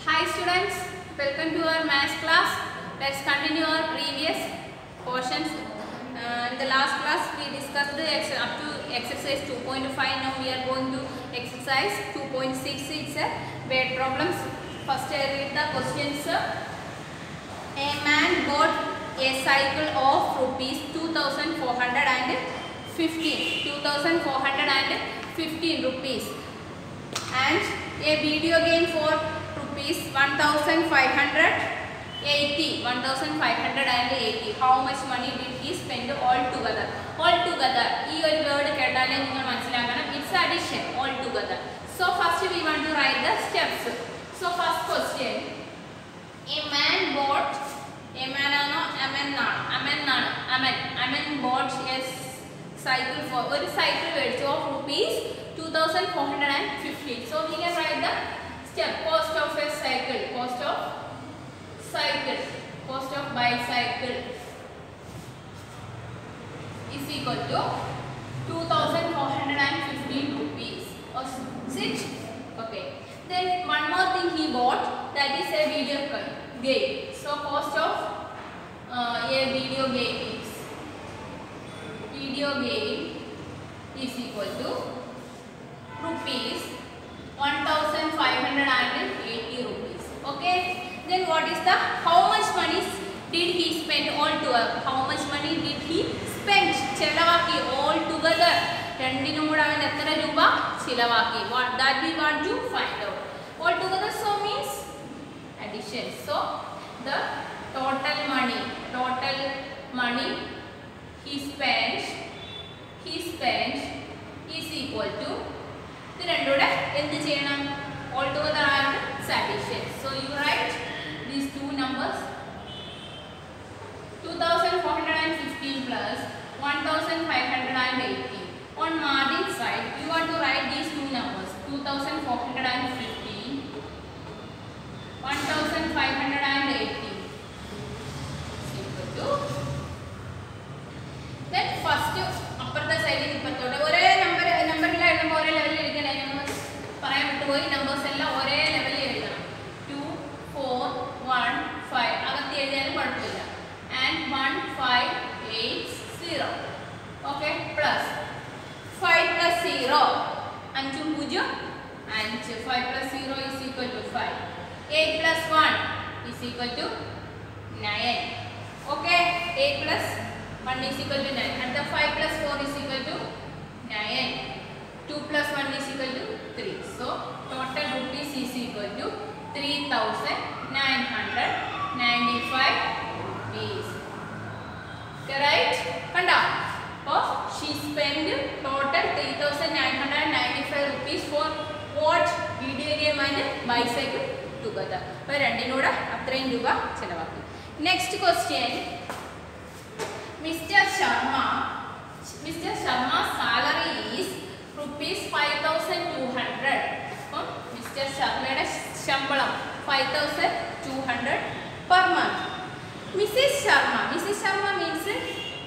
Hi students, welcome to our maths class. Let's continue our previous portions. In the last class we discussed up to exercise 2.5. Now we are going to exercise 2.6. It's a word problems. First I read the questions. A man bought a cycle of rupees 2,415 rupees and a video game for rupees 1,580. How much money did he spend altogether? Altogether. This word it's addition altogether. So first we want to write the steps. So first question. A man bought bought a cycle for a cycle weight of rupees 2,450. So we can write the step. Cost of a cycle, cost of bicycle is equal to 2,415 rupees. Is it? Okay. Then one more thing he bought, that is a video game. So cost of a video game is equal to rupees 1,580 rupees. Okay. Then what is the how much money did he spend altogether? How much money did he spend? Chilavaki altogether. Rendinum kuda avan etra rooba chilavaki. What that we want to find out. Altogether so means addition. So the total money he spent is equal to the rendude endu cheyanam altogether and addition. So you write these two numbers 2,415 plus 1,580. On margin side you want to write these two numbers 2,415 1,580 equal to. Then first upper the side ippathoda ore number illa edumbo ore level il irikana പറയാൻ വിട്ടുപോയി numbers എല്ലാം ഒരേ ലെവലിൽ എഴുതണം 2 4 1 5 അകത്ത് എഴുതിയാലും കുഴപ്പമില്ല and 1580 okay plus 5 plus 0 5 0 5 5 plus 0 is equal to 5 8 plus 1 is equal to 9 okay 8 plus 1 is equal to 9 and the 5 plus 4 is equal to 9 2 plus 1 is equal to 3. So total rupees is equal to 3,995 rupees. Correct? Kanda? Oh, she spent total 3,995 rupees for what? Video game and bicycle together. But rendinoda athrayum rupa chilavakki. Next question. Mr. Sharma's salary is rupees 5,200. Mr. Sharma'de ശമ്പളം 5,200 per month. Mrs. Sharma means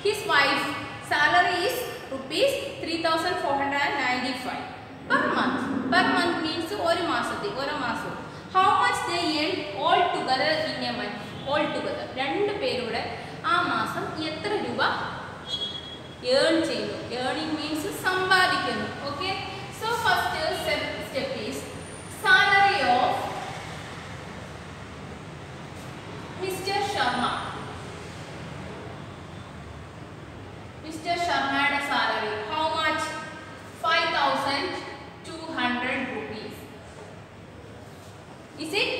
his wife salary is rupees 3,495 per month. Per month means ഒരു മാസം. How much they earn all together in a month? All together രണ്ട് പേരുടെ ആ മാസം എത്ര രൂപ earn ചെയ്യുന്നു? Earning means സമ്പാദിക്കുന്നു. Okay. So first step is salary of Mr. Sharma. Mr. Sharma's salary how much? 5,200 rupees. Is it?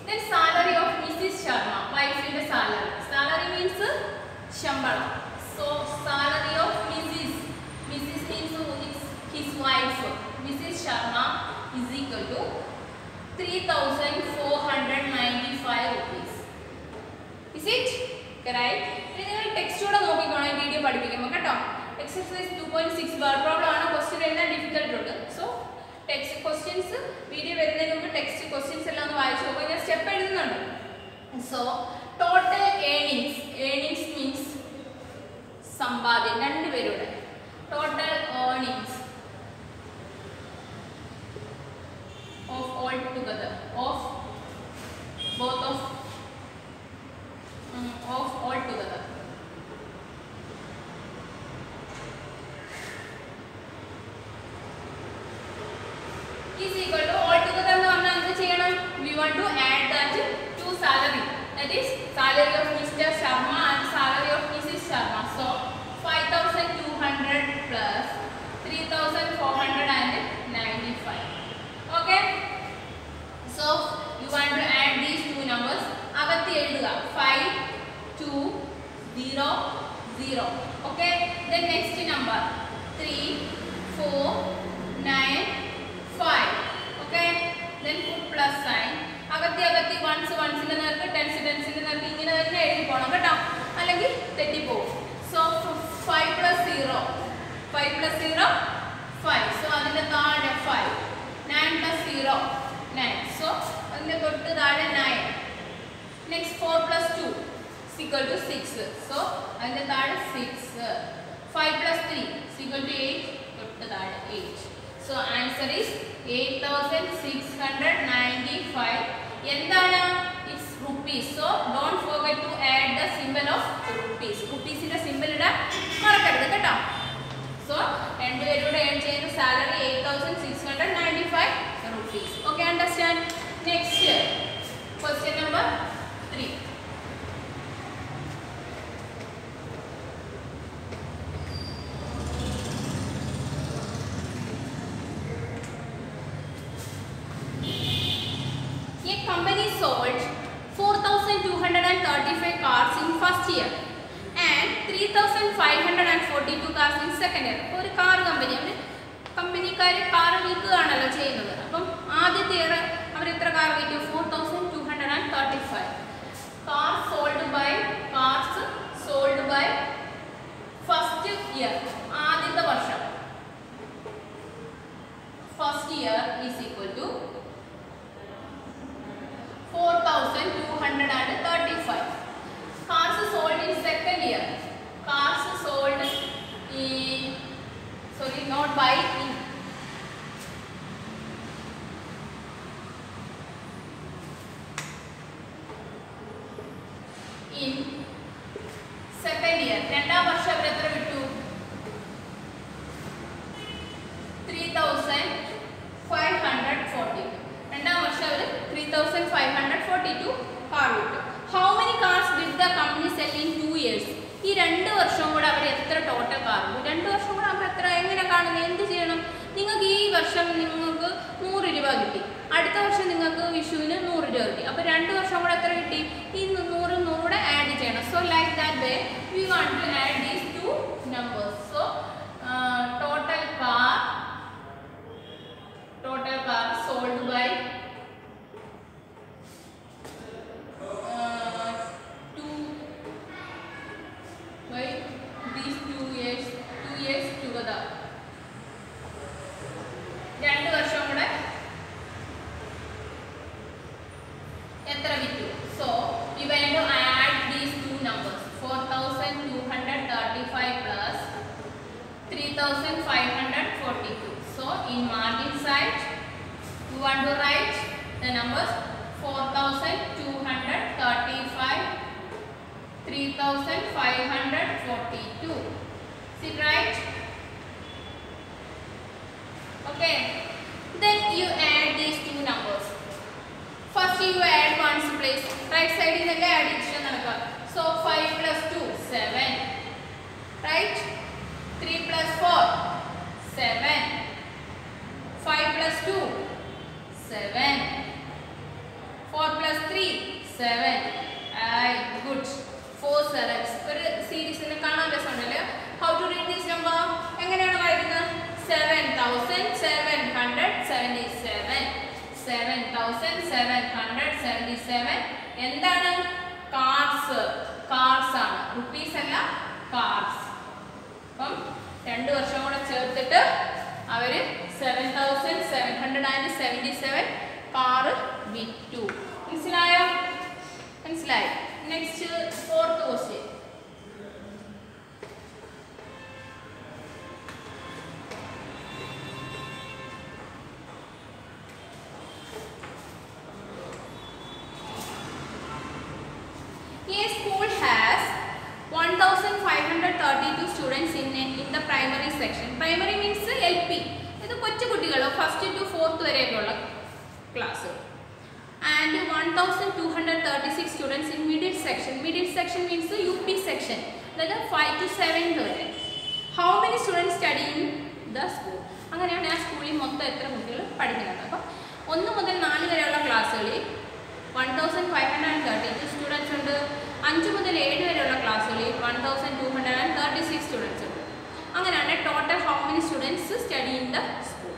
Then salary of Mrs. Sharma, wife in the salary. Salary means shambalam. So salary of Mrs. means his wife. Mrs. Sharma is equal to 3,495 rupees. Is it? Correct? നിങ്ങൾ text കൂടെ നോക്കിക്കോണം video പഠിപ്പിക്കുമ്പോൾ കേട്ടോ. Exercise 2.6 word problem ആണ്. Question എഴുതാൻ difficult ഉണ്ട്. So text questions video വരുന്നതിന് മുമ്പ് ടെക്സ്റ്റ് ക്വസ്റ്റ്യൻസ് എല്ലാം ഒന്ന് വായിച്ചു നോക്കുക. ഞാൻ സ്റ്റെപ്പ് എഴുതുന്നുണ്ട്. സോ ടോട്ടൽ ഏർണിങ്സ് മീൻസ് സമ്പാദ്യം രണ്ടുപേരുടെ total earnings of all together of So you want to add these two numbers. അകത്ത് എഴുതുക 5 2 0 0. Okay. Then next number 3 4 9 5. Okay. Then put plus sign. അകത്തി ones ന്റെ നേർക്ക് tens ന്റെ നേർക്ക് ഇങ്ങനെ തന്നെ എഴുതി പോണം കേട്ടോ, അല്ലെങ്കിൽ തെറ്റി പോകും. So 5 plus 0 5. So അതിന്റെ താഴെ 5. 9 plus 0 9. So അതിന്റെ തൊട്ട് താഴെ 9. Next 4 plus 2 is equal to 6. So അതിന്റെ താഴെ 6. 5 plus 3 is equal to 8. തൊട്ട് താഴെ 8. So answer is 8695. എന്താണ്? It's rupees. So don't forget to add the symbol of rupees. Rupees ന്റെ symbol ഇടാൻ മറക്കരുത് കേട്ടോ. So രണ്ടുപേരുടെ earn ചെയ്യുന്ന salary 8695 rupees. Okay, understand? Next question number 3. A company sold 4,235 cars in first year and 3,542 cars in second year. ഒരു car കമ്പനിക്കാർ car വിൽക്കുകയാണല്ലോ ചെയ്യുന്നത്. അപ്പം ആദ്യത്തെ ഇയർ അവർ എത്ര കാർ വിറ്റു? 4,235. Cars sold by first year. ആദ്യത്തെ വർഷം first year is equal to 4,235. Cars sold in second year. Cars sold in, sorry, not by, in second year. രണ്ടാം വർഷം അവർ എത്ര വിട്ടു? 3,542. രണ്ടാം വർഷം അവർ 3,542 കാർ വിട്ടു. How many cars did the company sell in 2 years? ഈ 2 വർഷം കൂടെ അവർ എത്ര ടോട്ടൽ കാർ വിട്ടു? 2 വർഷം കൂടെ അവർ എത്ര എങ്ങനെ കാണുന്നത്? എന്ത് ചെയ്യണം? നിങ്ങൾക്ക് ഈ വർഷം നിങ്ങൾക്ക് 100 രൂപ കിട്ടി, അടുത്ത വർഷം നിങ്ങൾക്ക് വിഷുവിന് 100 രൂപ കിട്ടി. അപ്പോൾ 2 വർഷം കൂടെ എത്ര കിട്ടി? ഈ 100 കൂടെ ആഡ് ചെയ്യണം. So like that way we want to add these two numbers. So total car sold by 2 by these 2 years together. 2 വർഷം കൂടെ എത്ര വിറ്റു? So we want to add these two numbers, 4,235 plus 3,542. So in margin side you want to write the numbers 4,235 3,542. Is it right? Okay. Then you add these two numbers. First you add ones place. Right side is the addition. So 5 plus 2 7. Right? 3 plus 4 7. 5 plus 2 7. 4 plus 3 7. Good. 4 sevens. ഒരു സീരീസിനെ കാണാൻ രസമുണ്ടല്ലോ. How to read this number? എങ്ങനെയാണ് വായിക്കുന്നത്? 7,777. 7,777. എന്താണ്? Cars ആണ്, rupees അല്ല, cars. അപ്പം 2 വർഷം കൂടെ ചേർത്തിട്ട് അവര് 7,777 കാർ വിറ്റു. മനസ്സിലായോ? മനസ്സിലായി. Next 4th question. A school has 1,532 students in the primary section. Primary means LP. ഇത് കൊച്ചു കുട്ടികൾ ഫസ്റ്റ് ടു ഫോർത്ത് വരെയൊക്കെയുള്ള class. And 1,236 students in middle section. Middle section means UP section. That is 5 to 7 വരെ. How many students study in the school? അങ്ങനെയാണ് ആ സ്കൂളിൽ മൊത്തം എത്ര കുട്ടികൾ പഠിക്കുന്നുണ്ട്. അപ്പം 1 മുതൽ 4 വരെയുള്ള ക്ലാസ്സുകളിൽ 1532 സ്റ്റുഡൻസ് ഉണ്ട്. 5 മുതൽ 7 വരെയുള്ള ക്ലാസ്സുകളിൽ 1236 സ്റ്റുഡൻസ് ഉണ്ട്. അങ്ങനെയാണ് total how many students study in the school.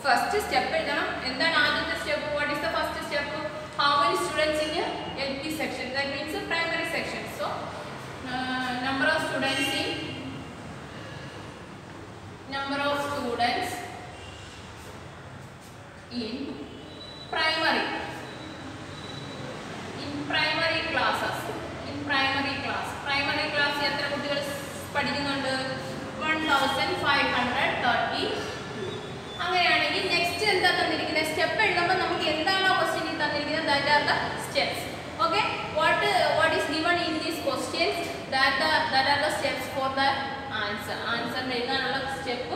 First step എഴുതണം. എന്താണ് ആദ്യത്തെ step? What is the first step? How many students in LP section, that means primary section. So number of students in primary classes. In primary class എത്ര കുട്ടികൾ പഠിക്കുന്നുണ്ട്? 1532. അങ്ങനെയാണെങ്കിൽ next എന്താ തന്നിരിക്കുന്നത്? Step എഴുതുമ്പോൾ നമുക്ക് എന്താണോ ക്വസ്റ്റ്യനിൽ തന്നിരിക്കുന്നത് that are the steps. Okay, what is given in these questions, that are the steps for the answer എഴുതാനുള്ള സ്റ്റെപ്പ്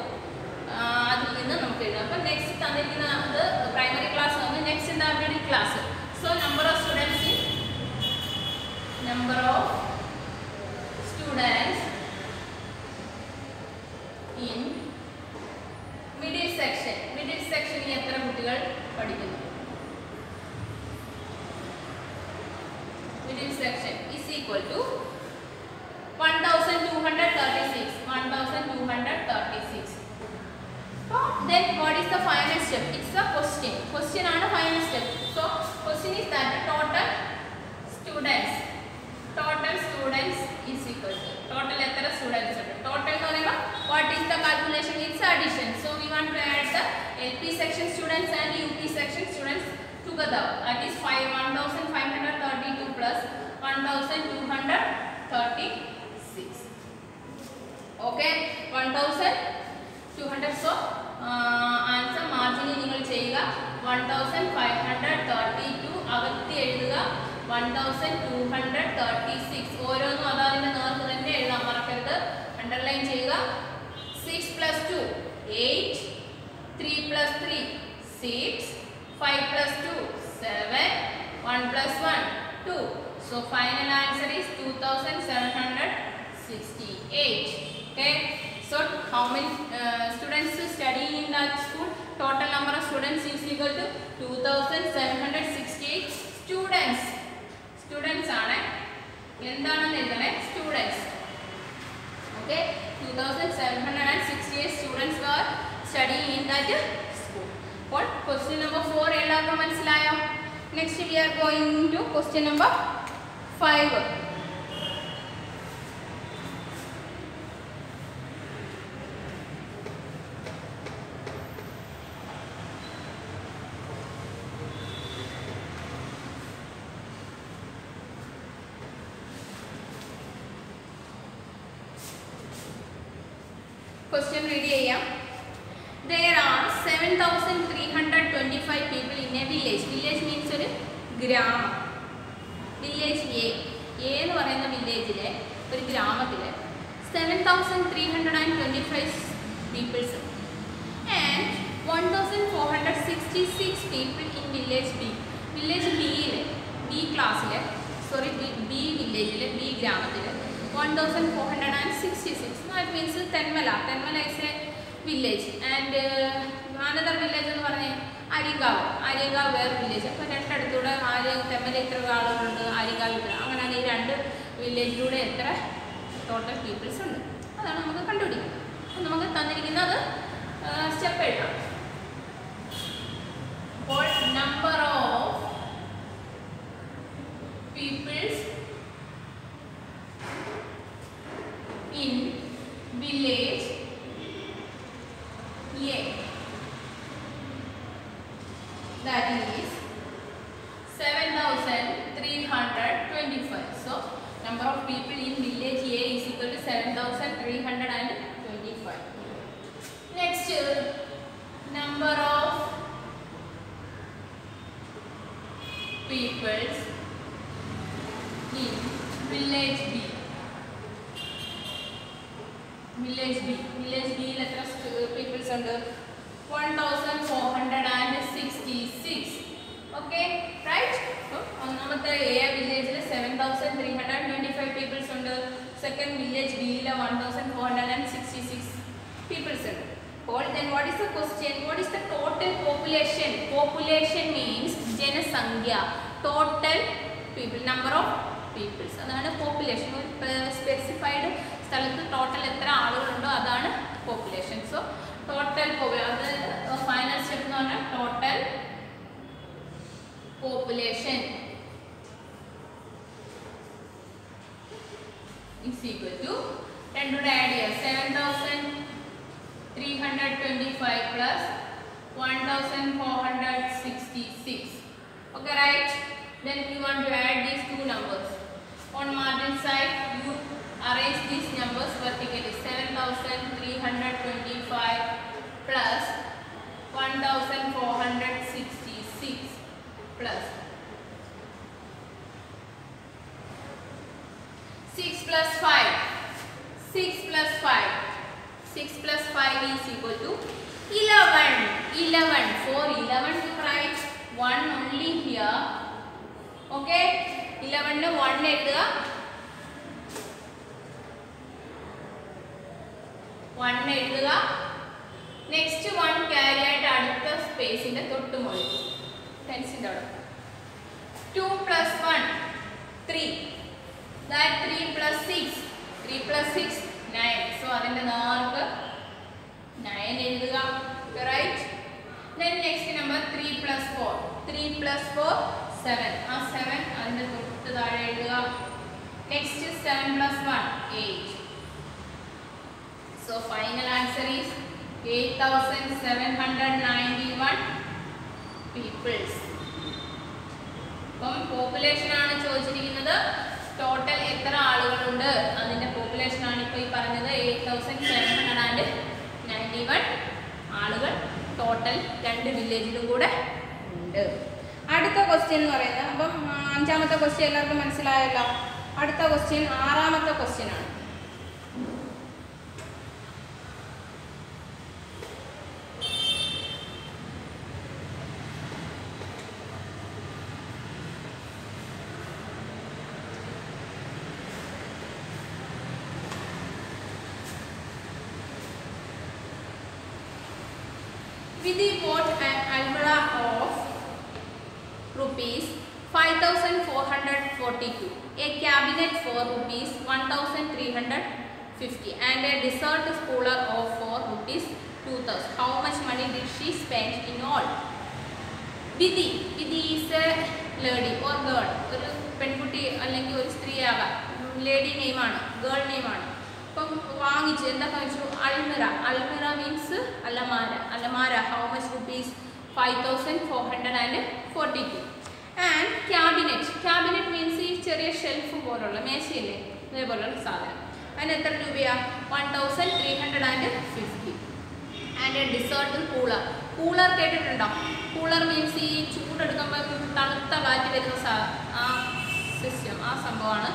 അതിൽ നിന്ന് നമുക്ക് എഴുതാം. അപ്പോൾ നെക്സ്റ്റ് തന്നിരിക്കുന്നത് പ്രൈമറി ക്ലാസ് ആണ്. നെക്സ്റ്റ് എന്താ? Middle class. So number of students in middle section എത്ര കുട്ടികൾ പഠിക്കുന്നു? Middle section is equal to 1236. Then what is the final step? It's a question. Question ആണ് final step. So question is that total students is equal to total എത്ര students ഉണ്ട്? Total എന്ന് പറയുമ്പോൾ what is the calculation? It's addition. So we want to add the LP section students and UP section students together. That is 1532 plus 1236. Okay, 1200. So answer margin നിങ്ങൾ ചെയ്യുക 1532 അകത്തി എഴുതുക 1236. ഓരോന്നും അതതിന്റെ നേർക്ക് തന്നെ എഴുതാൻ മറക്കരുത്. അണ്ടർലൈൻ ചെയ്യുക. 6 plus 2 8, 3 plus 3 6, 5 plus 2 7, 1 plus 1 2. So final answer is 2768. Okay, so how many students study in that school? Total number of students is equal to 2768 students. Students ആണ് എന്താണെന്ന് എഴുതണേ? Students. Okay, 2768 students were studying in that school. അപ്പോൾ question number 4 എല്ലാവർക്കും മനസ്സിലായോ? Next we are going to question number 5. Question read ചെയ്യാം. There are 7325 people in a village. Village means ഒരു ഗ്രാമം. Village A എന്ന് പറയുന്ന വില്ലേജിലെ ഒരു ഗ്രാമത്തിലെ 7325 peoples and 1466 people in village B. Village B യിലെ B ക്ലാസ്സിലെ B വില്ലേജിലെ B ഗ്രാമത്തിലെ 1466. That means Tenmala is a village and another village എന്ന് പറഞ്ഞേ ആര്യങ്കാവ് വേറെ വില്ലേജ്. അപ്പോൾ രണ്ടടുത്തൂടെ തെമ്മല ഇത്ര ആളുകളുണ്ട്, ആര്യങ്കാവ് ഇത്ര, അങ്ങനെ ഈ രണ്ട് വില്ലേജിലൂടെ എത്ര ടോട്ടൽ പീപ്പിൾസ് ഉണ്ട് അതാണ് നമുക്ക് കണ്ടുപിടിക്കുന്നത്. അപ്പോൾ നമുക്ക് തന്നിരിക്കുന്നത് സ്റ്റെപ്പ് എഴുതാം. അപ്പോൾ number of peoples in village A, that is 7325. So number of people in village A is equal to 7325. Next, number of peoples in village B. Village B യിൽ എത്ര പീപ്പിൾസ് ഉണ്ട്? 1466. Okay, right. ഒന്നാമത്തെ A വില്ലേജിൽ 7325 people's ഉണ്ട്. Second village ബിയിൽ 1466 people's ഉണ്ട്. Whole. Then what is the question? What is the total population? Population means Janasankhya. Total people, number of peoples. That is population. Specified സ്ഥലത്ത് total എത്ര ആളുകളുണ്ടോ അതാണ് population. So total population. Final step എന്ന് പറഞ്ഞാൽ total population is equal to 10 to the add here 7,325 plus 1,466. Okay, right? Then we want to add these two numbers. On margin side, you arrange these numbers vertically. 7,325 plus 1,466 plus 6 plus 5. 6 plus 5. 6 plus 5 is equal to 11. 11. For 11 you write 1 only here. Okay? 11 no 1 eduthuka. 1 eduthuka. Next one carry ആയിട്ട് അടുത്ത സ്പേസിന്റെ തൊട്ട് മുകളിൽ ടെൻസിന്റെ അവിടെ 2 plus 1 3. That 3 plus 6. 3 plus 6 9. So adinte naarku 9 eduthuka. Right? Then next number 3 plus 4. 3 plus 4 7. 7 adinte thottu thaale eduthuka. Next 7 plus 1 8. So final answer is 8,791 peoples. Population ആണ് ചോദിച്ചിരിക്കുന്നത്. Total എത്ര ആളുകളുണ്ട് അതിന്റെ പോപ്പുലേഷൻ ആണ് ഇപ്പോൾ ഈ പറഞ്ഞത് 8,791 ആളുകൾ ടോട്ടൽ രണ്ട് വില്ലേജിലും കൂടെ ഉണ്ട്. അടുത്ത ക്വസ്റ്റ്യൻ എന്ന് പറയുന്നത് അപ്പം അഞ്ചാമത്തെ ക്വസ്റ്റ്യൻ എല്ലാവർക്കും മനസ്സിലായല്ലോ. അടുത്ത ക്വസ്റ്റ്യൻ ആറാമത്തെ ക്വസ്റ്റ്യൻ ആണ്. Vidhi bought an almirah of rupees 5,442, a cabinet for rupees 1,350 and a dessert cooler of for rupees 2,000. How much money did she spend in all? Vidhi is a lady or girl. ഒരു പെൺകുട്ടി അല്ലെങ്കിൽ ഒരു സ്ത്രീ ആകാം. Lady name ആണ്, girl name ആണ്. അപ്പം വാങ്ങിച്ചു എന്താ കഴിച്ചു? അൽമിറ. അൽമിറ മീൻസ് അലമാര. അലമാര how much rupees 5,442. And cabinet. Cabinet means ഈ ചെറിയ ഷെൽഫ് പോലുള്ള മേശയില്ലേ അതേപോലുള്ള സാധനം. അതിന് എത്ര രൂപയാ? 1,350. And dessert cooler. കൂളർ കേട്ടിട്ടുണ്ടോ? കൂളർ മീൻസ് ഈ ചൂടെടുക്കുമ്പോൾ തണുത്ത കാറ്റ് വരുന്ന ആ സിസ്റ്റം, ആ സംഭവമാണ്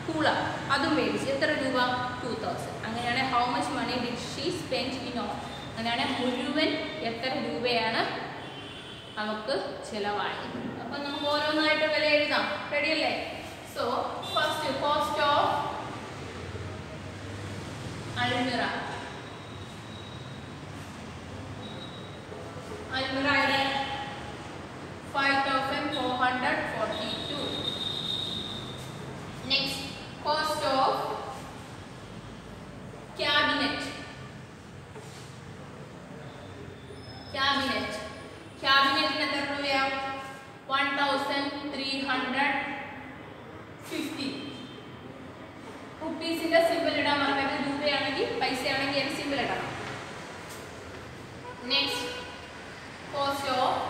കൂളർ. അതും മേടിച്ച് എത്ര രൂപ? 2,000. അങ്ങനെയാണ് how much money did she spend in all. അങ്ങനെയാണ് മുഴുവൻ എത്ര രൂപയാണ് അവർക്ക് ചിലവായത്. അപ്പം നമുക്ക് ഓരോന്നായിട്ട് വില എഴുതാം. റെഡി അല്ലേ? സോ ഫസ്റ്റ് കോസ്റ്റ് ഓഫ് അൽമിറ. അൽമിറയുടെ 5,442. Next cost of cabinet. Cabinet എത്ര രൂപയാ? 1,350. റുപ്പീസിന്റെ സിമ്പിൾ ഇടാൻ മറക്കരുത്. രൂപയാണെങ്കിൽ പൈസയാണെങ്കിൽ ഒരു സിമ്പിൾ ഇടണം. Next cost of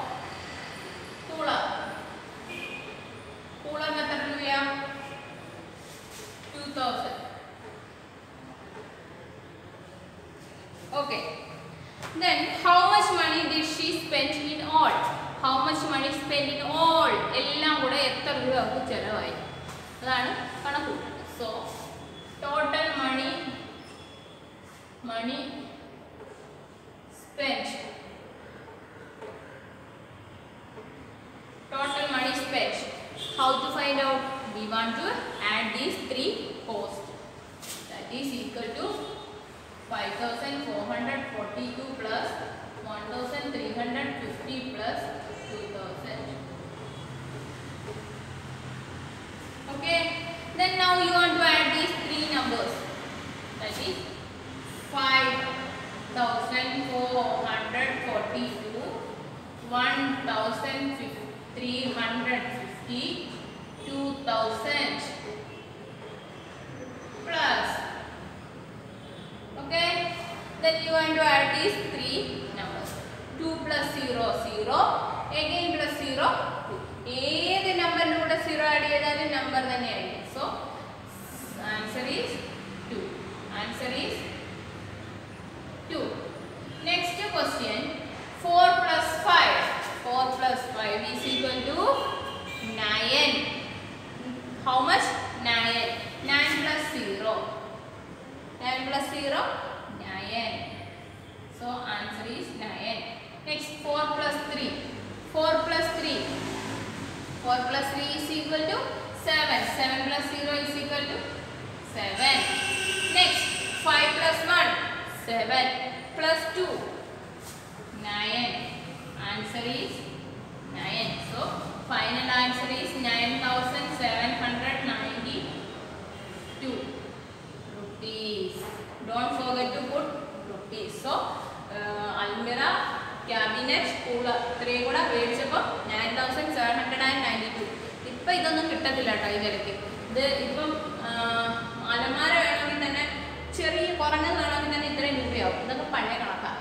cooler. കൂളറിന് എത്ര രൂപയാ? 2,000. Okay. Then how much money did she spend in all? How much money spent in all? എല്ലാം കൂടെ എത്ര രൂപ അവർക്ക് ചെലവായി അതാണ് കണക്ക്. So total money spent. Total money spent. How to find out? We want to add these three costs. That is equal to 5442 plus 1350 plus 2000. Okay, then now you want to add these three numbers, that is 5442, 1350, 2000 plus. Okay, then you want to add these three numbers. 2 plus 0 0, again plus 0 2. ഏത് നമ്പറിലൂടെ 0 add ചെയ്താലും number തന്നെയായിരിക്കും. So answer is 2. Answer is 2. Next question, 4 plus 5. 4 plus 5 is equal to 9. How much? 9. 9 plus 0. 9 plus 0, 9. So answer is 9. Next, 4 plus 3. 4 plus 3. 4 plus 3 is equal to 7. 7 plus 0 is equal to 7. Next, 5 plus 1. 7 plus 2. 9. Answer is 9. So final answer is 9792 rupees. Don't forget to put rupees. So Almira cabinet cooler 3 kuda vedicappo 9792. Ippo idonnu kittathilla ട്ടോ ഇതിലേക്ക്. ഇത് ഇപ്പം അലമാര വേണമെങ്കിൽ തന്നെ ചെറിയ കുറഞ്ഞത് വേണമെങ്കിൽ തന്നെ ഇത്രയും രൂപയാവും. ഇതൊക്കെ പഴയ കണക്കാണ്,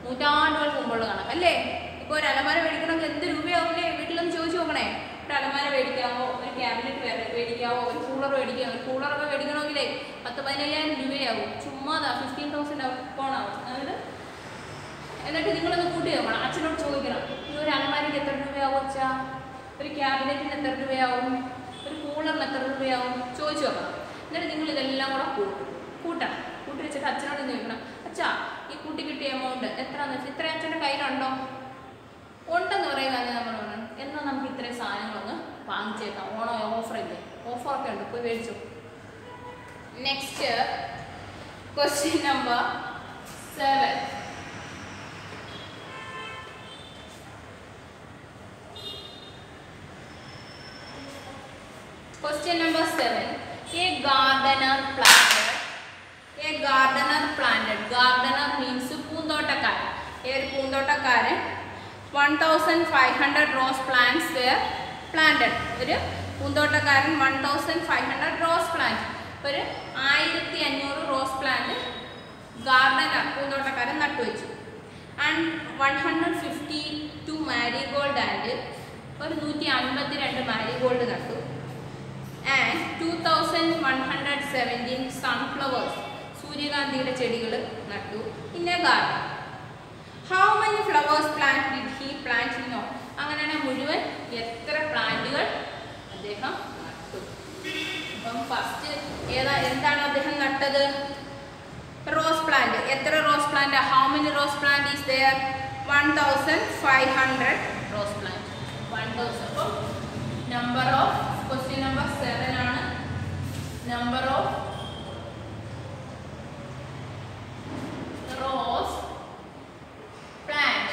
നൂറ്റാണ്ടുകൾക്ക് മുമ്പുള്ള കണക്ക് അല്ലേ. ഇപ്പോൾ ഒരു അലമാര മേടിക്കണമെങ്കിൽ എന്ത് രൂപയാവില്ലേ? വീട്ടിലൊന്ന് ചോദിച്ചു നോക്കണേ. ഒരു അലമാര മേടിക്കാമോ, ഒരു ക്യാബിനറ്റ് മേടിക്കാമോ, ഒരു കൂളർ മേടിക്കാമോ? ഒരു കൂളറൊക്കെ മേടിക്കണമെങ്കിലേ 10-15,000 രൂപയാവും. ചുമ്മാതാ 15,000 പോണാവും. അതായത് എന്നിട്ട് നിങ്ങളൊന്ന് കൂട്ടി നോക്കണം, അച്ഛനോട് ചോദിക്കണം, ഈ ഒരു അലമാരയ്ക്ക് എത്ര രൂപയാവും അച്ഛാ, ഒരു ക്യാബിനറ്റിന് എത്ര രൂപയാവും, ഒരു കൂളറിന് എത്ര രൂപയാവും ചോദിച്ചു നോക്കണം. എന്നിട്ട് നിങ്ങൾ ഇതെല്ലാം കൂടെ കൂട്ടണം. കൂട്ടി വെച്ചിട്ട് അച്ഛനോട് ചോദിക്കണം, അച്ഛാ ഈ കൂട്ടി കിട്ടിയ എമൗണ്ട് എത്രയാണെന്ന് വെച്ചാൽ ഇത്രയും അച്ഛൻ്റെ കയ്യിലുണ്ടോ? ഉണ്ടെന്ന് പറയുകയാണെങ്കിൽ നമ്മൾ പറയണം, എന്നാൽ നമുക്ക് ഇത്രയും സാധനങ്ങളൊന്ന് വാങ്ങിച്ചേക്കാം, ഓണോ ഓഫറില്ലേ, ഓഫറൊക്കെ ഉണ്ട്, പോയി മേടിച്ചു. Next question number 7. Question number 7. A gardener planted. Gardener means പൂന്തോട്ടക്കാരൻ. ഒരു പൂന്തോട്ടക്കാരൻ 1500 rose plants were planted. ഒരു പൂന്തോട്ടക്കാരൻ 1500 rose plants, ഒരു 1500 റോസ് പ്ലാന്റ് ഗാർഡനർ പൂന്തോട്ടക്കാരൻ നട്ടുവെച്ചു. ആൻഡ് 152 മാരിഗോൾഡ് ആൻഡ് ഒരു 152 മാരിഗോൾഡ് നട്ടു. And 2117 sunflowers സൂര്യകാന്തിയുടെ ചെടികൾ നട്ടു in a garden. How many flowers plant did he plant in all? അങ്ങനെയാണ് മുഴുവൻ എത്ര പ്ലാന്റുകൾ അദ്ദേഹം നട്ടു. അപ്പം ഫസ്റ്റ് എന്താണ് അദ്ദേഹം നട്ടത്? Rose plant. എത്ര rose plant? How many rose plant is there? 1500 rose plant. 1000. അപ്പം number of question number 7 ആണ് number of rose plant.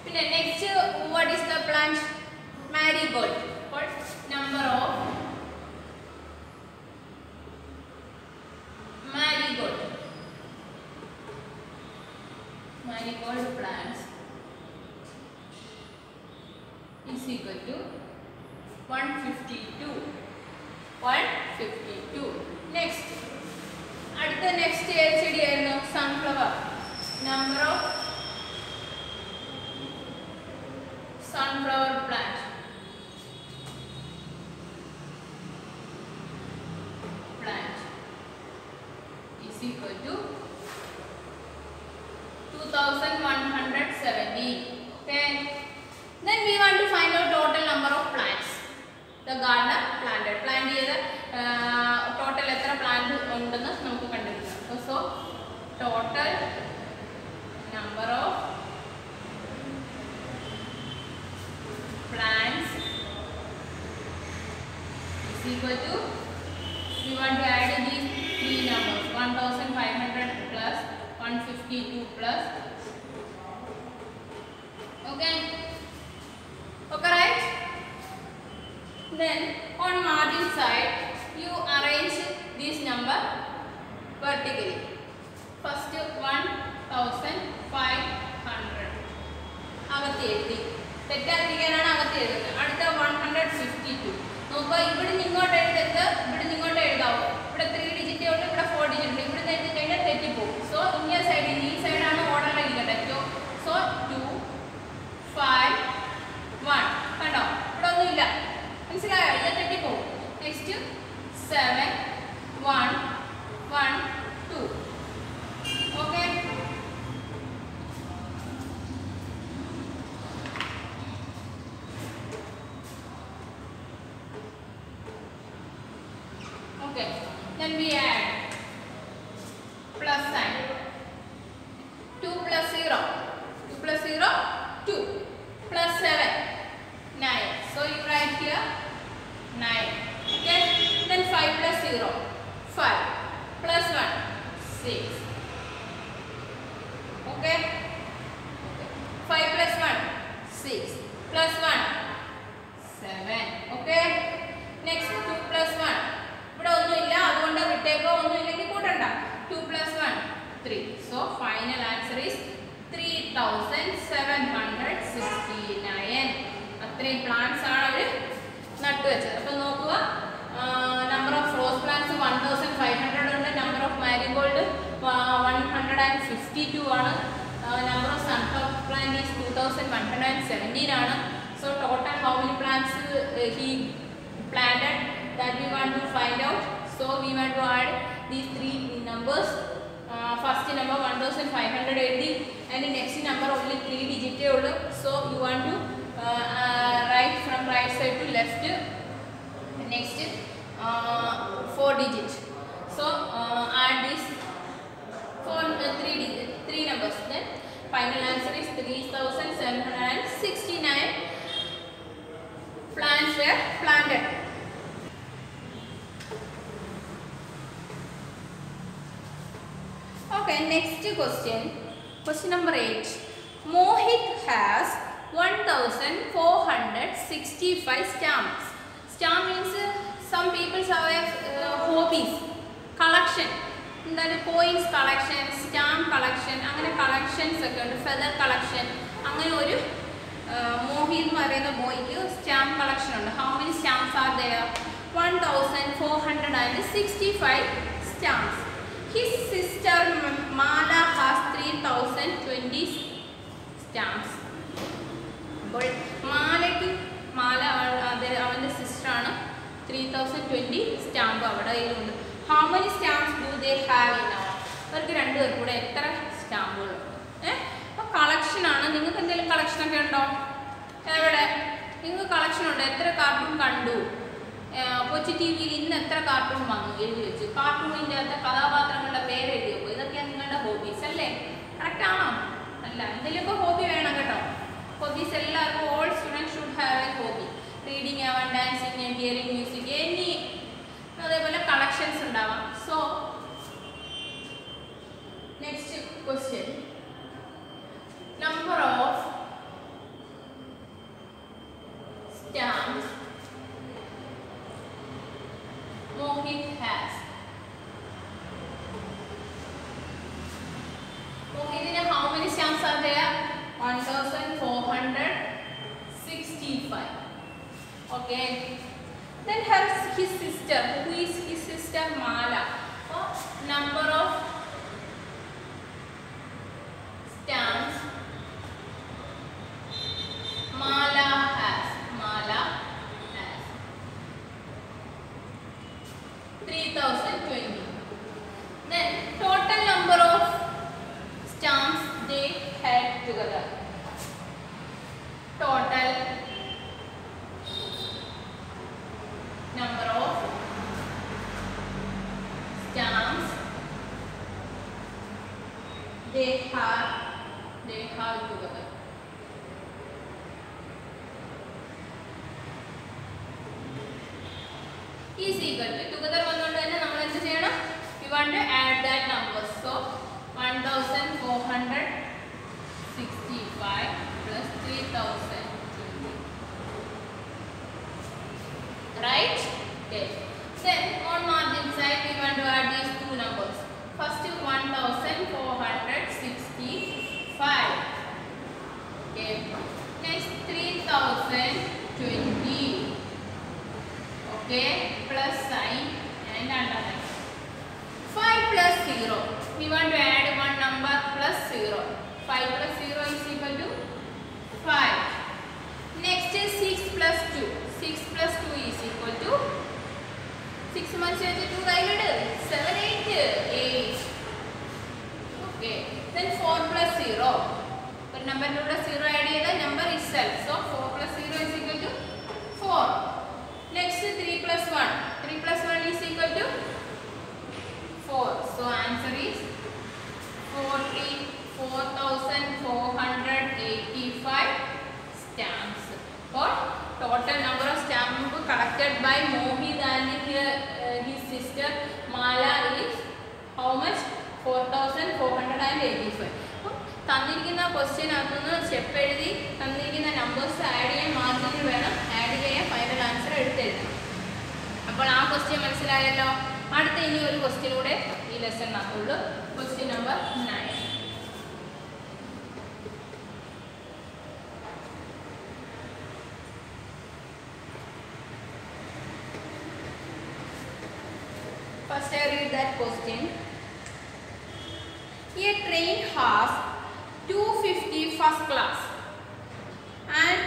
പിന്നെ next what is the plant? Marigold. What number of marigold plants is equal to 152. Next, അടുത്ത next ഏത് ചെടിയായിരുന്നു? Sunflower. Number of sunflower plant is equal to 2170. Okay. Then we want to find out total number of plants the gardener planted. Plant ചെയ്ത total എത്ര plant ഉണ്ടെന്ന് നമുക്ക് കണ്ടുപിടിക്കാം. So total number of plants equal to, we want to add these three numbers, 1500 plus 152 plus, okay, right? Then on margin side, you arrange this number vertically. First 1500 അകത്ത് എഴുതി, തെറ്റാതിരിക്കാനാണ് അകത്ത് എഴുതുന്നത്. അടുത്ത 152. നോക്കുക, ഇവിടെ ഇങ്ങോട്ട് എഴുതരുത്, ഇവിടെ ഇങ്ങോട്ട് എഴുതാവൂ. ഇവിടെ 3 ഡിജിറ്റ് ഉണ്ട്, ഇവിടെ 4 ഡിജിറ്റ് ഉണ്ട്. ഇവിടെ എഴുതി കഴിഞ്ഞാൽ തെറ്റിപ്പോകും. സോ ഇങ്ങനെ സൈഡിൽ ഈ സൈഡാണ് ഓർഡറിൽ ഇരിക്കേണ്ടത്. സോ 2 5 1 കണ്ടോ, ഇവിടെ ഒന്നുമില്ല, മനസ്സിലായോ? ഇത് തെറ്റിപ്പോകും. Next 7 1 1 2. Okay, then we add plus sign. 2 plus 0, 2 plus 0, 2 plus 7, 9. So you write here 9. Okay, then 5 plus 0, 5 plus 1, 6. Okay, 5 plus 1, 6 plus 1, 7. Okay, next 2 plus 1. ഇവിടെ ഒന്നുമില്ല, അതുകൊണ്ട് വിട്ടേക്കോ, ഒന്നുമില്ലെങ്കിൽ കൂട്ടണ്ട. 2 plus 1 3. So final answer is 3769. അത്രയും പ്ലാന്റ്സ് ആണ് അവർ നട്ടുവെച്ചത്. അപ്പോൾ നോക്കുക, നമ്പർ ഓഫ് റോസ് പ്ലാന്റ്സ് 1500 ഉണ്ട്, number of marigold 152 ആണ്, number of sunflower plant is 2117 ആണ്. So total how many plants he planted, that we want to find out. So we want to add these three numbers. First number 1500 എഴുതി, and the next number only 3 digit ഉള്ളൂ. So you want to write from right side to left. Next 4 digit. So add this 3 numbers. Then final answer is 3769 plants were planted. Okay, next question. Question number 8. Mohit has 1465 stamps. Stamp means some people have hobbies, collection. That coins collection, stamp collection, അങ്ങനെ collections ഒക്കെ ഉണ്ട്, feather collection. അങ്ങനെ ഒരു മോഹിത് എന്ന് പറയുന്ന ബോയ്ക്ക് stamp collection ഉണ്ട്. How many stamps are there? 1465 stamps. His sister Mala has 3020 stamps. അപ്പോൾ മാല അവൻ്റെ സിസ്റ്ററാണ്, 3020 സ്റ്റാമ്പ് അവിടെ കയ്യിലുണ്ട്. How many stamps do they have in all? അവർക്ക് രണ്ടുപേർക്കും കൂടെ എത്ര സ്റ്റാമ്പുകളുണ്ട്? അപ്പോൾ കളക്ഷനാണ്. നിങ്ങൾക്ക് എന്തെങ്കിലും കളക്ഷനൊക്കെ ഉണ്ടോ? എവിടെ നിങ്ങൾക്ക് കളക്ഷൻ ഉണ്ട്? എത്ര കാർട്ടൂൺ കണ്ടു? കൊച്ചി ടി വിയിൽ ഇന്ന് എത്ര കാർട്ടൂൺ വന്നു എഴുതി വെച്ചു. കാർട്ടൂണിൻ്റെ അകത്തെ കഥാപാത്രങ്ങളുടെ പേര് എഴുതി വെക്കും. ഇതൊക്കെയാണ് നിങ്ങളുടെ ഹോബീസ് അല്ലേ? കറക്റ്റ് ആണോ? അല്ല, എന്തെങ്കിലുമൊക്കെ ഹോബി വേണം കേട്ടോ. ഹോബീസ് എല്ലാവർക്കും, all students should have A hobby. Reading ആവാം, ഡാൻസിങ്, ഹിയറിംഗ് മ്യൂസിക്, എനി. അതേപോലെ കളക്ഷൻസ് ഉണ്ടാവാം. So next question, number of stamps Mohit has. Mohit, how many stamps are there? 1465. Okay. Then his sister. Who is his sister? Mala. Number of stamps Mala has. 3020. Then total number of stamps they had together. Total number of stamps they have together. is equal to together വന്നുകൊണ്ട് തന്നെ നമ്മൾ എന്ത് ചെയ്യണം? We want to add that numbers. So 1465 plus 3020. Right? Okay. Then on margin side we want to add these two numbers. First 1465. Okay. Next 3020. Okay. Plus sign and underline. 5 plus 0. We want to add one number plus 0. 5 plus 0 is equal to 5. Next is 6 plus 2. 6 plus 2 is equal to 6 months 2 7 8. Okay. Then 4 plus 0. The number to 0 add the number itself. So 4 plus 0 is equal to 4. Next 3 plus 1. 3 plus 1 is equal to 4. So answer is 44,485 stamps. Or total number of stamps collected by Mohit and his sister Mala is how much? 4,485. തന്നിരിക്കുന്ന question അകത്തുനിന്ന് step എഴുതി തന്നിരിക്കുന്ന numbers add ചെയ്യാൻ മാർജിനിൽ വേണം add ചെയ്യാൻ final answer എടുത്തെഴുതണം. അപ്പോൾ ആ question മനസ്സിലായല്ലോ. അടുത്ത ഇനി ഒരു ക്വസ്റ്റ്യൻ കൂടെ ഈ ലെസണിനകത്തുള്ളൂ. Question number 9. First I read that question. A train has 250 first class and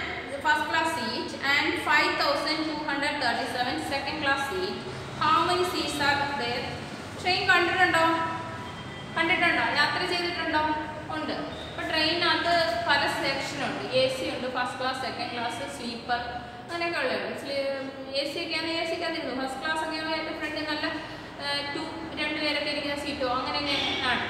first class seat and 5,237 second class seat. How many seats are there? Train കണ്ടിട്ടുണ്ടോ? യാത്ര ചെയ്തിട്ടുണ്ടോ? ഉണ്ട്. അപ്പോൾ ട്രെയിനകത്ത് പല സെക്ഷൻ ഉണ്ട്. AC ഉണ്ട്, first class, second class, sleeper, അങ്ങനെയൊക്കെ ഉള്ളത്. AC ഒക്കെ ആണെങ്കിൽ AC ക്കകത്തിരുന്നു. ഫസ്റ്റ് ക്ലാസ് ഒക്കെ ആണെങ്കിൽ എൻ്റെ ഫ്രണ്ട് നല്ല 2 പേരൊക്കെ ഇരിക്കുന്ന സീറ്റോ അങ്ങനെയൊക്കെ ആണ്.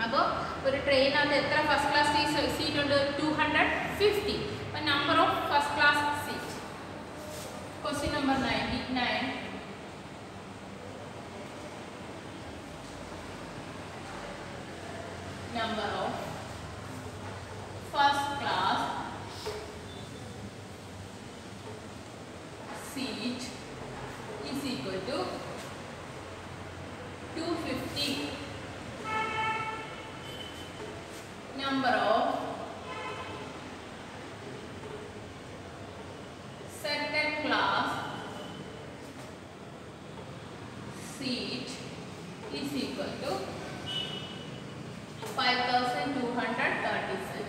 അപ്പോൾ ഒരു ട്രെയിനകത്ത് എത്ര ഫസ്റ്റ് ക്ലാസ് സീറ്റ് ഉണ്ട്? 250. അപ്പോൾ number of first class seat. Question number 99. Number of first class seat is equal to 250. Number of second class seat is equal to 5,237.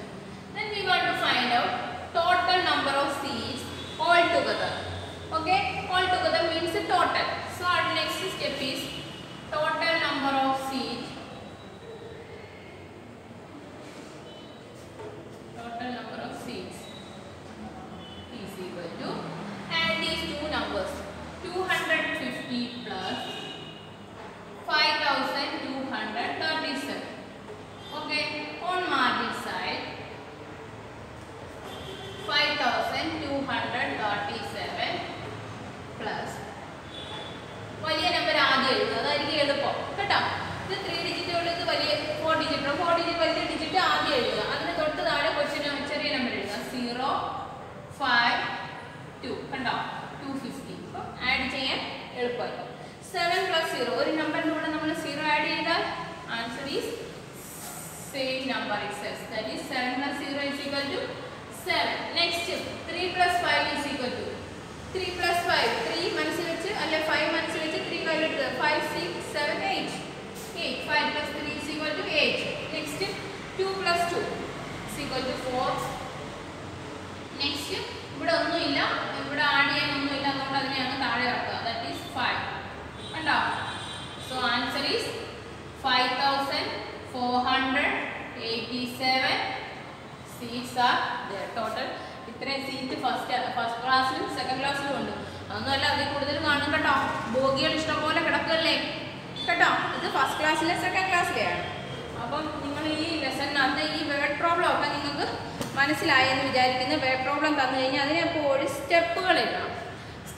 Then we want to find out total number of seats all together. Okay, all together means total. So our next step is total number of seats. Total number of seats is equal to, and these two numbers 250 plus 5,237. Okay, on margin side 5,237 plus വലിയ number ആദ്യം എഴുതുക, അതായിരിക്കും എളുപ്പം കേട്ടോ. ഇത് 3 digit ഉള്ളൂ, ഇത് വലിയ 4 ഡിജിറ്റ്, 4 ഡിജിറ്റ് വലിയ ഡിജിറ്റ് ആദ്യം എഴുതുക. അതിന് തൊട്ട് താഴെ ചെറിയ നമ്പർ എഴുതുക. 0 5 2 കണ്ടോ, 250. അപ്പോൾ ആഡ് ചെയ്യാൻ എളുപ്പമായി. 7 plus 0, ഒരു നമ്പറിൻ്റെ കൂടെ നമ്മൾ 0 ആഡ് ചെയ്താൽ answer is same number itself, that is 7 plus 0 is equal to 7. Next 3 plus 5 is equal to 3 plus 5, 3 മനസ്സിൽ വെച്ച് അല്ല 5 മനസ്സിൽ വെച്ച് 3 കൈയിലെടുത്ത് 5 6 7 8 8. 5 plus 3 is equal to 8. Next 2 plus 2 is equal to 4. Next ഇവിടെ ഒന്നുമില്ല, ഇവിടെ ആഡ് ചെയ്യാൻ ഒന്നുമില്ല, അതുകൊണ്ട് അതിനെ അങ്ങ് താഴെ ഇറക്കുക, that is 5 കണ്ടോ. So answer is 5,487 seats are there total. ഇത്രയും സീറ്റ് ഫസ്റ്റ് ക്ലാസ്സിലും സെക്കൻഡ് ക്ലാസ്സിലും ഉണ്ട്. അതൊന്നുമല്ല, അതിൽ കൂടുതൽ കാണും കേട്ടോ. ബോഗികൾ ഇഷ്ടംപോലെ കിടക്കല്ലേ കേട്ടോ. ഇത് ഫസ്റ്റ് ക്ലാസ്സിലെ സെക്കൻഡ് ക്ലാസ്സിലെയാണ്. അപ്പം നിങ്ങൾ ഈ ലെസണിനകത്ത് ഈ വേർഡ് പ്രോബ്ലം ഒക്കെ നിങ്ങൾക്ക് മനസ്സിലായെന്ന് വിചാരിക്കുന്നു. വേർഡ് പ്രോബ്ലം തന്നു കഴിഞ്ഞാൽ അതിനെപ്പോഴും സ്റ്റെപ്പുകൾ എഴുതണം.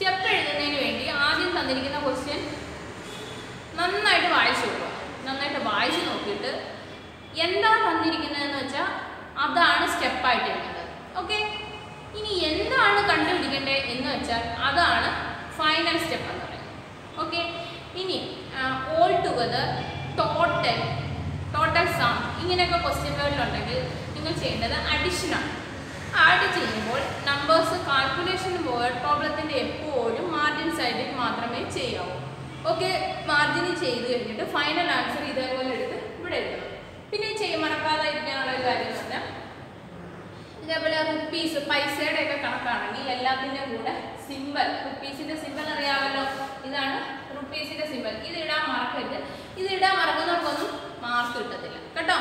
സ്റ്റെപ്പ് എഴുതുന്നതിന് വേണ്ടി ആദ്യം തന്നിരിക്കുന്ന ക്വസ്റ്റ്യൻ നന്നായിട്ട് വായിച്ചു നോക്കുക. നന്നായിട്ട് വായിച്ചു നോക്കിയിട്ട് എന്താ തന്നിരിക്കുന്നതെന്ന് വെച്ചാൽ അതാണ് സ്റ്റെപ്പായിട്ട് എഴുതേണ്ടത്. ഓക്കെ, ഇനി എന്താണ് കണ്ടുപിടിക്കേണ്ടത് എന്ന് വെച്ചാൽ അതാണ് ഫൈനൽ സ്റ്റെപ്പ് എന്ന് പറയുന്നത്. ഓക്കെ, ഇനി ഓൾ ടുഗദർ, ടോട്ടൽ സം ഇങ്ങനെയൊക്കെ ക്വസ്റ്റ്യൻ പേപ്പറിലുണ്ടെങ്കിൽ നിങ്ങൾ ചെയ്യേണ്ടത് അഡീഷനാണ്. ആഡ് ചെയ്യുമ്പോൾ നമ്പേഴ്സ് കാൽക്കുലേഷൻ വേർഡ് പ്രോബ്ലത്തിൻ്റെ എപ്പോഴും മാർജിൻ സൈഡിൽ മാത്രമേ ചെയ്യാവൂ. ഓക്കെ, മാർജിനിൽ ചെയ്ത് കഴിഞ്ഞിട്ട് ഫൈനൽ ആൻസർ ഇതേപോലെ എടുത്ത് ഇവിടെ എഴുതണം. പിന്നെ മറക്കാതായിരിക്കാനുള്ള ഒരു കാര്യം എന്ന് പറഞ്ഞാൽ ഇതേപോലെ റുപ്പീസ്, പൈസയുടെ ഒക്കെ കണക്കാണെങ്കിൽ എല്ലാത്തിൻ്റെ കൂടെ സിമ്പൽ, റുപ്പീസിൻ്റെ സിമ്പൽ അറിയാമല്ലോ, ഇതാണ് റുപ്പീസിൻ്റെ സിമ്പൽ. ഇത് ഇടാൻ മറക്കരുത്. ഇത് ഇടാൻ മറക്കുന്നവർക്കൊന്നും മാർക്ക് കിട്ടത്തില്ല കേട്ടോ.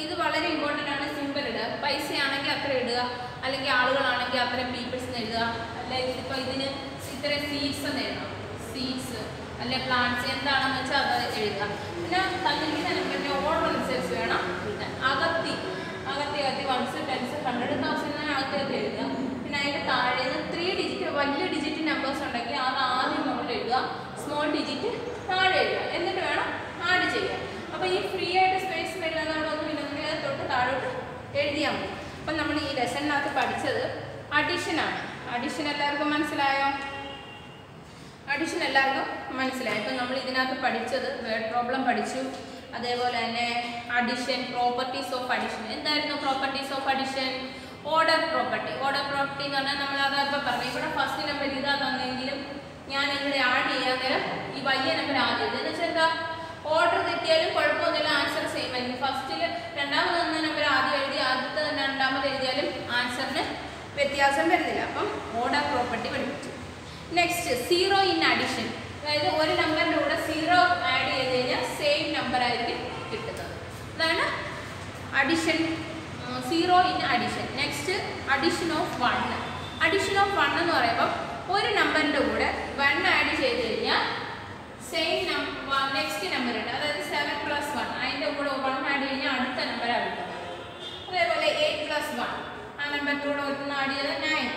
ഇത് വളരെ ഇമ്പോർട്ടൻ്റ് ആണ്. സിമ്പിൾ ഇടുക. പൈസ ആണെങ്കിൽ അത്ര ഇടുക, അല്ലെങ്കിൽ ആളുകളാണെങ്കിൽ അത്ര പീപ്പിൾസ് എന്ന് എഴുതുക, അല്ലെങ്കിൽ ഇപ്പോൾ ഇതിന് ഇത്ര സീഡ്സ് എന്ന് എഴുതണം, സീഡ്സ് അല്ലെ പ്ലാന്റ്സ് എന്താണെന്ന് വെച്ചാൽ അത് എഴുതുക. പിന്നെ തന്നിരിക്കുന്ന നമ്പറിൻ്റെ ഓർഡർ അനുസരിച്ച് വേണം എഴുതാൻ. അകത്തി വൺസ്, ടെൻസ്, 100,000 അകത്തി എഴുതുക. പിന്നെ അതിൻ്റെ താഴെ 3 ഡിജിറ്റ് വലിയ ഡിജിറ്റ് നമ്പേഴ്സ് ഉണ്ടെങ്കിൽ അത് ആദ്യം മുകളിൽ എഴുതുക, സ്മോൾ ഡിജിറ്റ് താഴെ എഴുതുക, എന്നിട്ട് വേണം ആഡ് ചെയ്യാൻ. അപ്പോൾ ഈ ഫ്രീ ആയിട്ട് സ്പേസ് വരുന്നതോടൊന്നും ഇല്ലെങ്കിൽ അത് തൊട്ട് താഴോട്ട് എഴുതിയാൽ മതി. അപ്പം നമ്മൾ ഈ ലെസണിനകത്ത് പഠിച്ചത് അഡീഷനാണ്. അഡീഷൻ എല്ലാവർക്കും മനസ്സിലായോ? അഡീഷൻ എല്ലാവർക്കും മനസ്സിലായി. ഇപ്പം നമ്മൾ ഇതിനകത്ത് പഠിച്ചത് വേർഡ് പ്രോബ്ലം പഠിച്ചു, അതേപോലെ തന്നെ അഡീഷൻ, പ്രോപ്പർട്ടീസ് ഓഫ് അഡീഷൻ. എന്തായിരുന്നു properties of addition? Order property. Order property എന്ന് പറഞ്ഞാൽ നമ്മൾ അതപ്പോൾ പറഞ്ഞു. ഇവിടെ ഫസ്റ്റ് നമ്പർ ഇതാ തന്നെങ്കിലും ഞാൻ ഇവിടെ ആഡ് ചെയ്യാൻ നേരം ഈ വലിയ നമ്പർ ആദ്യം എഴുതി. എന്ന് വെച്ചാൽ എന്താ, ഓർഡർ തെറ്റിയാലും കുഴപ്പമൊന്നുമില്ല, ആൻസർ സെയിം ആയിരിക്കും. ഫസ്റ്റിൽ രണ്ടാമത് തന്ന നമ്പർ ആദ്യം എഴുതി, ആദ്യത്തെ തന്നെ രണ്ടാമത് എഴുതിയാലും ആൻസറിന് വ്യത്യാസം വരുന്നില്ല. അപ്പം ഓർഡർ പ്രോപ്പർട്ടി പഠിപ്പിച്ചു. Next, zero in addition. അതായത് ഒരു നമ്പറിൻ്റെ കൂടെ 0 ആഡ് ചെയ്ത് കഴിഞ്ഞാൽ സെയിം നമ്പർ ആയിരിക്കും കിട്ടുന്നത്. അതാണ് addition, 0 in addition. Next, addition of 1. Addition of 1 എന്ന് പറയുമ്പോൾ ഒരു നമ്പറിൻ്റെ കൂടെ 1 ആഡ് ചെയ്ത് കഴിഞ്ഞാൽ സെയിം നെക്സ്റ്റ് നമ്പർ ഉണ്ട്. അതായത് 7 + 1 അതിൻ്റെ കൂടെ 1 ആഡ് കഴിഞ്ഞാൽ അടുത്ത നമ്പറാണ് കിട്ടുന്നത്. അതേപോലെ 8 + 1 ആ നമ്പറിൻ്റെ കൂടെ 1 ആഡ് ചെയ്താൽ 9.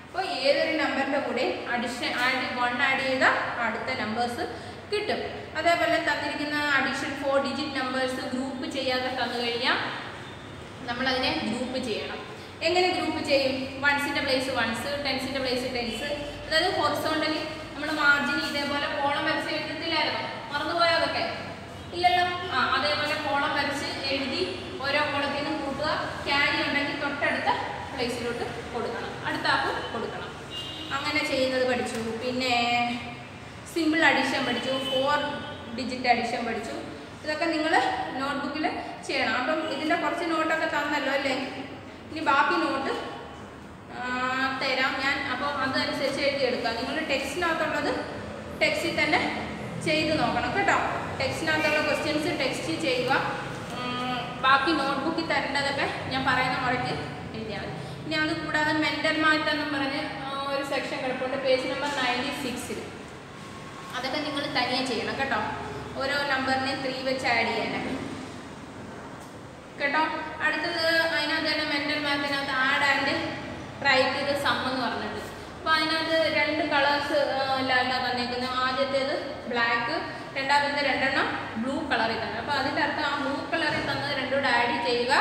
അപ്പോൾ ഏതൊരു നമ്പറിൻ്റെ കൂടെ 1 ആഡ് ചെയ്താൽ അടുത്ത നമ്പേഴ്സ് കിട്ടും. അതേപോലെ തന്നിരിക്കുന്ന അഡീഷൻ 4 ഡിജിറ്റ് നമ്പേഴ്സ് ഗ്രൂപ്പ് ചെയ്യാതെ തന്നു കഴിഞ്ഞാൽ നമ്മളതിനെ ഗ്രൂപ്പ് ചെയ്യണം. എങ്ങനെ ഗ്രൂപ്പ് ചെയ്യും? വൺസിൻ്റെ പ്ലേസ് വൺസ്, ടെൻസിൻ്റെ പ്ലേസ് ടെൻസ്. അതായത് ഹൊറിസോണ്ടലി നമ്മൾ മാർജിൻ ഇതേപോലെ കോളം വരച്ച് എഴുതത്തില്ലായിരുന്നു, മറന്നുപോയോ അതൊക്കെ? ഇല്ലല്ലോ. അതേപോലെ കോളം വരച്ച് എഴുതി ഓരോ കോളത്തിൽ നിന്ന് കൂട്ടുക. ക്യാരി ഉണ്ടെങ്കിൽ തൊട്ടടുത്ത പ്ലേസിലോട്ട് കൊടുക്കണം, അടുത്ത ആപ്പ് കൊടുക്കണം. അങ്ങനെ ചെയ്യുന്നത് പഠിച്ചു. പിന്നെ സിമ്പിൾ അഡീഷൻ പഠിച്ചു, 4 ഡിജിറ്റ് അഡീഷൻ പഠിച്ചു. ഇതൊക്കെ നിങ്ങൾ നോട്ട്ബുക്കിൽ ചെയ്യണം. അപ്പം ഇതിൻ്റെ കുറച്ച് നോട്ടൊക്കെ തന്നല്ലോ അല്ലേ? ഇനി ബാക്കി നോട്ട് തരാം ഞാൻ. അപ്പോൾ അതനുസരിച്ച് എഴുതിയെടുക്കാം. നിങ്ങൾ ടെക്സ്റ്റിനകത്തുള്ളത് ടെക്സ്റ്റിൽ തന്നെ ചെയ്ത് നോക്കണം കേട്ടോ. ടെക്സ്റ്റിനകത്തുള്ള ക്വസ്റ്റ്യൻസ് ടെക്സ്റ്റ് ചെയ്യുക. ബാക്കി നോട്ട്ബുക്കിൽ തരേണ്ടതൊക്കെ ഞാൻ പറയുന്ന മുറയ്ക്ക് എഴുതിയാൽ മതി. ഇനി അത് കൂടാതെ മെൻ്റൽ മാത്ത് എന്നും പറഞ്ഞ് ഒരു സെക്ഷൻ കിടപ്പുണ്ട്, പേജ് നമ്പർ 96. അതൊക്കെ നിങ്ങൾ തനിയെ ചെയ്യണം കേട്ടോ. ഓരോ നമ്പറിനെ 3 വെച്ച് ആഡ് ചെയ്യാനാണ് കേട്ടോ. അടുത്തത് അതിനകത്ത് തന്നെ മെൻ്റൽ മാത്തിനകത്ത് ആഡ് ആൻഡ് റൈറ്റ് ഇത് സം എന്ന് പറഞ്ഞിട്ട്. അപ്പോൾ അതിനകത്ത് 2 കളേഴ്സ് എല്ലാം തന്നേക്കുന്നത്. ആദ്യത്തേത് ബ്ലാക്ക്, രണ്ടാമത്തെ 2 ബ്ലൂ കളറിൽ തന്നെ. അപ്പോൾ അതിൻ്റെ അർത്ഥം ആ ബ്ലൂ കളറിൽ തന്നത് 2 കൂടെ ആഡ് ചെയ്യുക.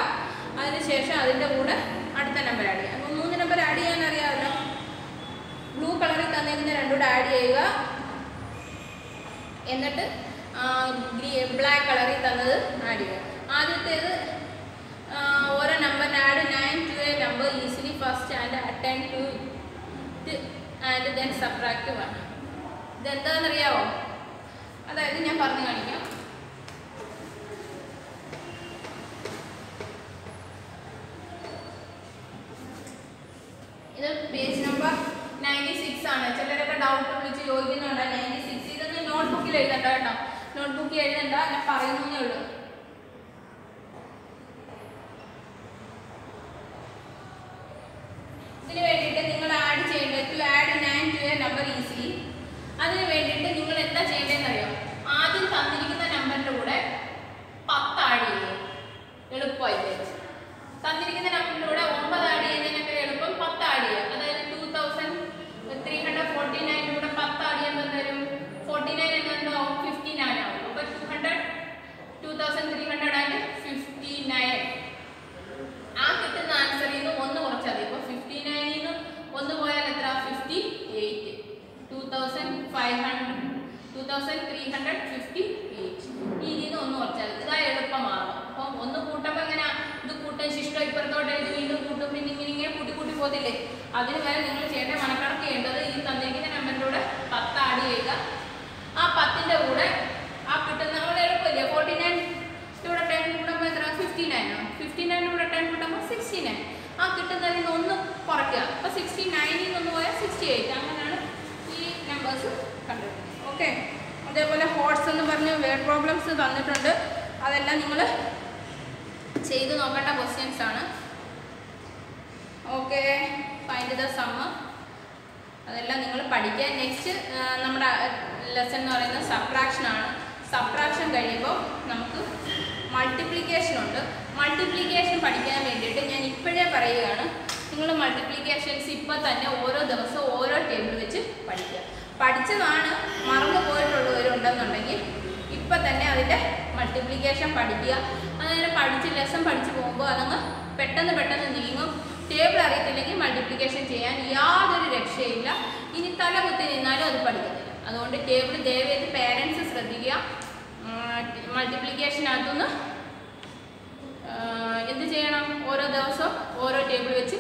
അതിനുശേഷം അതിൻ്റെ കൂടെ അടുത്ത നമ്പർ ആഡ് ചെയ്യുക. അപ്പോൾ 3 നമ്പർ ആഡ് ചെയ്യാൻ അറിയാമല്ലോ. ബ്ലൂ കളറിൽ തന്നേക്കുന്ന 2 കൂടെ ആഡ് ചെയ്യുക. എന്നിട്ട് ബ്ലാക്ക് കളറിൽ തന്നത് ആഡ് ചെയ്യുക. ആദ്യത്തേത് ഓരോ നമ്പറിന് add 9 to a number easily first and attend to it and then subtract 1. ഇതെന്താണെന്നറിയാമോ? അതായത് ഞാൻ പറഞ്ഞു കാണിക്കാം. ഇത് പേജ് നമ്പർ 96 ആണ്. ചിലരൊക്കെ ഡൗട്ട് വിളിച്ച് ചോദിക്കുന്നുണ്ട് 96. ഇതൊന്നും നോട്ട്ബുക്കിൽ എഴുതണ്ട കേട്ടോ. നോട്ട്ബുക്കിൽ എഴുതണ്ട, ഞാൻ പറയുന്നേ ഉള്ളൂ. ഇതിന് വേണ്ടിയിട്ട് നിങ്ങൾ ആഡ് ചെയ്യേണ്ടത് to add 9 to a number easily. അതിന് വേണ്ടിയിട്ട് നിങ്ങൾ എന്താ ചെയ്യേണ്ടതെന്ന് അറിയാം? ആദ്യം തന്നിരിക്കുന്ന നമ്പറിൻ്റെ കൂടെ 10 ആഡ് ചെയ്യുക. എളുപ്പമായിട്ട് തന്നിരിക്കുന്ന നമ്പറിൻ്റെ കൂടെ 9 ആഡ് ചെയ്യുന്നതിനൊക്കെ എളുപ്പം 10 ആഡ് ചെയ്യുക. അതായത് 2349 ഇപ്പുറത്തോട്ട് എഴുതി വീണ്ടും കൂട്ടും, പിന്നെ ഇങ്ങനെ കൂട്ടി കൂട്ടി പോകത്തില്ലേ. അതിന് വരെ നിങ്ങൾ ചെയ്യേണ്ട മനക്കണക്ക് ചെയ്യേണ്ടത് ഈ തന്നിരിക്കുന്ന നമ്പറിലൂടെ 10 ആഡ് ചെയ്യുക. ആ 10ന്റെ കൂടെ ആ കിട്ടുന്ന നമ്മൾ എളുപ്പമില്ല 49 ഇവിടെ 10 കൂട്ടുമ്പോൾ എത്ര 59 ആണ്. 59 കൂടെ 10 കൂട്ടുമ്പോൾ 69. ആ കിട്ടുന്നതിൽ നിന്ന് 1 കുറയ്ക്കുക. അപ്പോൾ 69ൽ നിന്ന് പോയാൽ 68. അങ്ങനെയാണ് ഈ നമ്പേഴ്സ് കണ്ടുപിടിക്കുന്നത്. ഓക്കെ. അതേപോലെ ഹോട്ട്സ് എന്ന് പറഞ്ഞ് വേർഡ് പ്രോബ്ലംസ് തന്നിട്ടുണ്ട്. അതെല്ലാം നിങ്ങൾ ചെയ്ത് നോക്കേണ്ട ക്വസ്റ്റ്യൻസ് ആണ്. ഓക്കെ. Find the sum. അതെല്ലാം നിങ്ങൾ പഠിക്കുക. നെക്സ്റ്റ് നമ്മുടെ ലെസൺ എന്ന് പറയുന്നത് സബ്ട്രാക്ഷൻ ആണ്. സബ്ട്രാക്ഷൻ കഴിയുമ്പോൾ നമുക്ക് മൾട്ടിപ്ലിക്കേഷൻ ഉണ്ട്. മൾട്ടിപ്ലിക്കേഷൻ പഠിക്കാൻ വേണ്ടിയിട്ട് ഞാൻ ഇപ്പോഴേ പറയുകയാണ്, നിങ്ങൾ മൾട്ടിപ്ലിക്കേഷൻസ് ഇപ്പോൾ തന്നെ ഓരോ ദിവസവും ഓരോ ടേബിൾ വെച്ച് പഠിക്കുക. പഠിച്ചതാണ് മറന്നു പോയിട്ടുള്ളവരുണ്ടെന്നുണ്ടെങ്കിൽ ഇപ്പം തന്നെ അതിൻ്റെ മൾട്ടിപ്ലിക്കേഷൻ പഠിക്കുക. അങ്ങനെ പഠിച്ച് ലെസൺ പഠിച്ച് പോകുമ്പോൾ അതങ്ങ് പെട്ടെന്ന് നീങ്ങും. ടേബിൾ അറിയത്തില്ലെങ്കിൽ മൾട്ടിപ്ലിക്കേഷൻ ചെയ്യാൻ യാതൊരു രക്ഷയില്ല. ഇനി തല കുത്തി നിന്നാലും അത് പഠിക്കത്തില്ല. അതുകൊണ്ട് ടേബിൾ ദയവേത് പേരൻസ് ശ്രദ്ധിക്കുക. മൾട്ടിപ്ലിക്കേഷനകത്തുനിന്ന് എന്ത് ചെയ്യണം, ഓരോ ദിവസവും ഓരോ ടേബിൾ വെച്ച്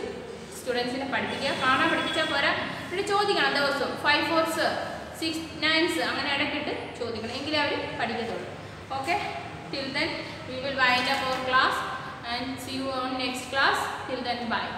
സ്റ്റുഡൻസിനെ പഠിപ്പിക്കുക. കാണാൻ പഠിപ്പിച്ചാൽ പോരാ, പിന്നെ ചോദിക്കണം ദിവസവും 5 4s 6 9s അങ്ങനെ ഇടയ്ക്കിട്ട് ചോദിക്കണം, എങ്കിലേ അവർ പഠിക്കത്തുള്ളൂ. Okay. Till then we will wind up our class and see you on next class. Till then, bye.